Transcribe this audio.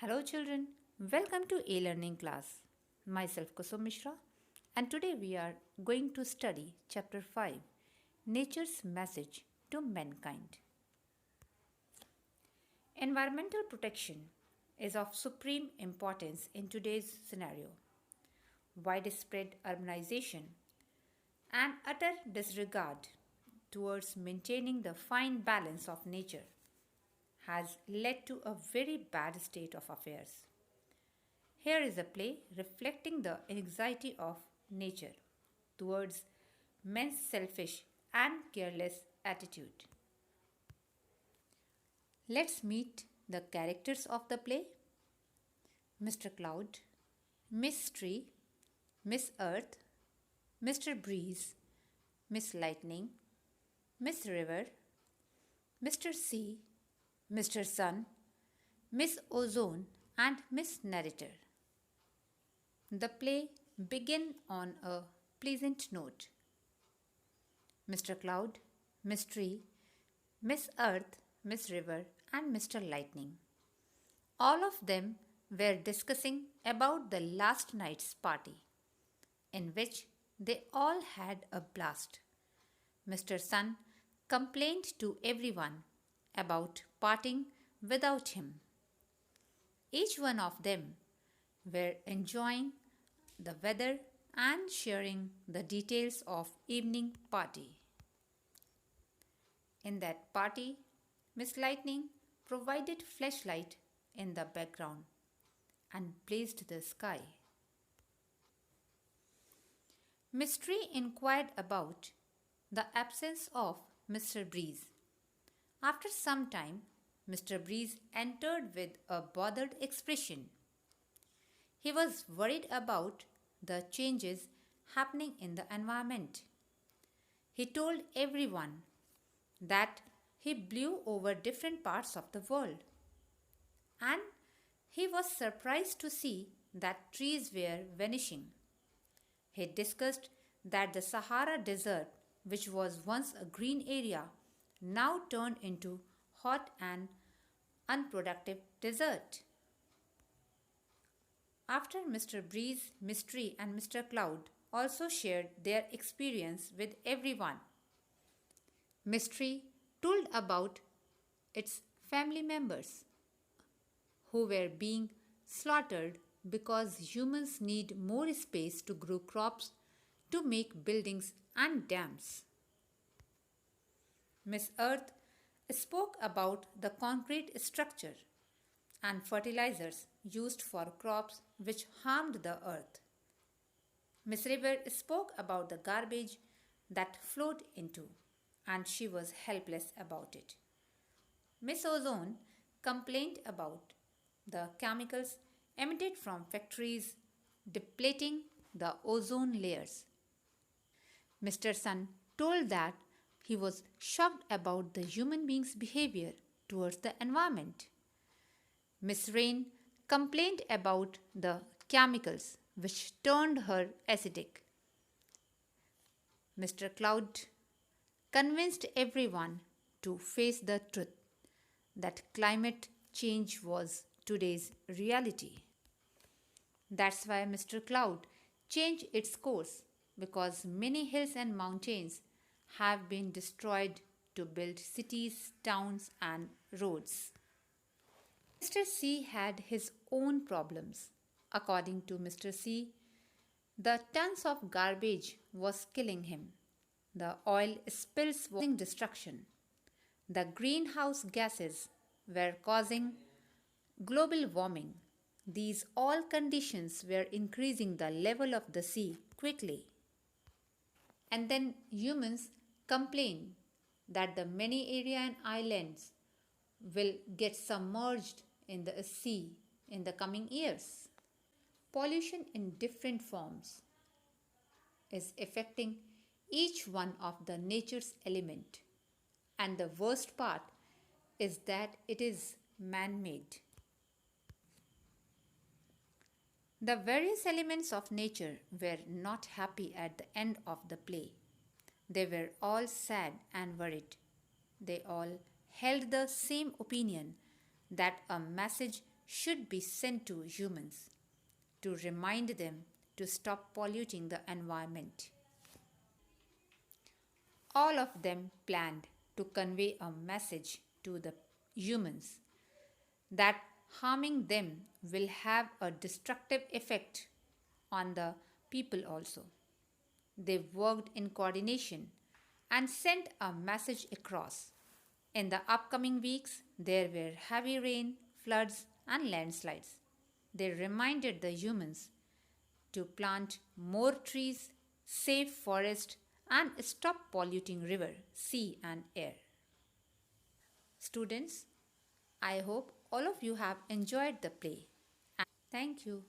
Hello children, welcome to e-learning class. Myself Kusum Mishra and today we are going to study chapter 5 Nature's Message to Mankind. Environmental protection is of supreme importance in today's scenario. Widespread urbanization and utter disregard towards maintaining the fine balance of nature has led to a very bad state of affairs. Here is a play reflecting the anxiety of nature towards men's selfish and careless attitude. Let's meet the characters of the play. Mr. Cloud, Miss Tree, Miss Earth, Mr. Breeze, Miss Lightning, Miss River, Mr. Sea, Mr. Sun, Miss Ozone and Miss Narrator. The play began on a pleasant note. Mr. Cloud, Miss Tree, Miss Earth, Miss River and Mr. Lightning. All of them were discussing about the last night's party, in which they all had a blast. Mr. Sun complained to everyone about parting without him. Each one of them were enjoying the weather and sharing the details of evening party. In that party, Miss Lightning provided flashlight in the background and blazed the sky. Miss Tree inquired about the absence of Mr. Breeze. After some time, Mr. Breeze entered with a bothered expression. He was worried about the changes happening in the environment. He told everyone that he blew over different parts of the world. And he was surprised to see that trees were vanishing. He discussed that the Sahara Desert, which was once a green area, now turned into hot and unproductive desert. After Mr. Breeze, Miss Tree and Mr. Cloud also shared their experience with everyone, Miss Tree told about its family members who were being slaughtered because humans need more space to grow crops, to make buildings and dams. Miss Earth spoke about the concrete structure and fertilizers used for crops which harmed the earth. Miss River spoke about the garbage that flowed into, and she was helpless about it. Miss Ozone complained about the chemicals emitted from factories depleting the ozone layers. Mr. Sun told that he was shocked about the human being's behavior towards the environment. Miss Rain complained about the chemicals which turned her acidic. Mr. Cloud convinced everyone to face the truth that climate change was today's reality. That's why Mr. Cloud changed its course, because many hills and mountains have been destroyed to build cities, towns and roads. Mr. C had his own problems. According to Mr. C, the tons of garbage was killing him. The oil spills were causing destruction. The greenhouse gases were causing global warming. These all conditions were increasing the level of the sea quickly. And then humans complain that the many area and islands will get submerged in the sea in the coming years. Pollution in different forms is affecting each one of the nature's element, and the worst part is that it is man-made. The various elements of nature were not happy at the end of the play. They were all sad and worried. They all held the same opinion that a message should be sent to humans to remind them to stop polluting the environment. All of them planned to convey a message to the humans that harming them will have a destructive effect on the people also. They worked in coordination and sent a message across. In the upcoming weeks, there were heavy rain, floods, and landslides. They reminded the humans to plant more trees, save forest, and stop polluting river, sea, and air. Students, I hope all of you have enjoyed the play. Thank you.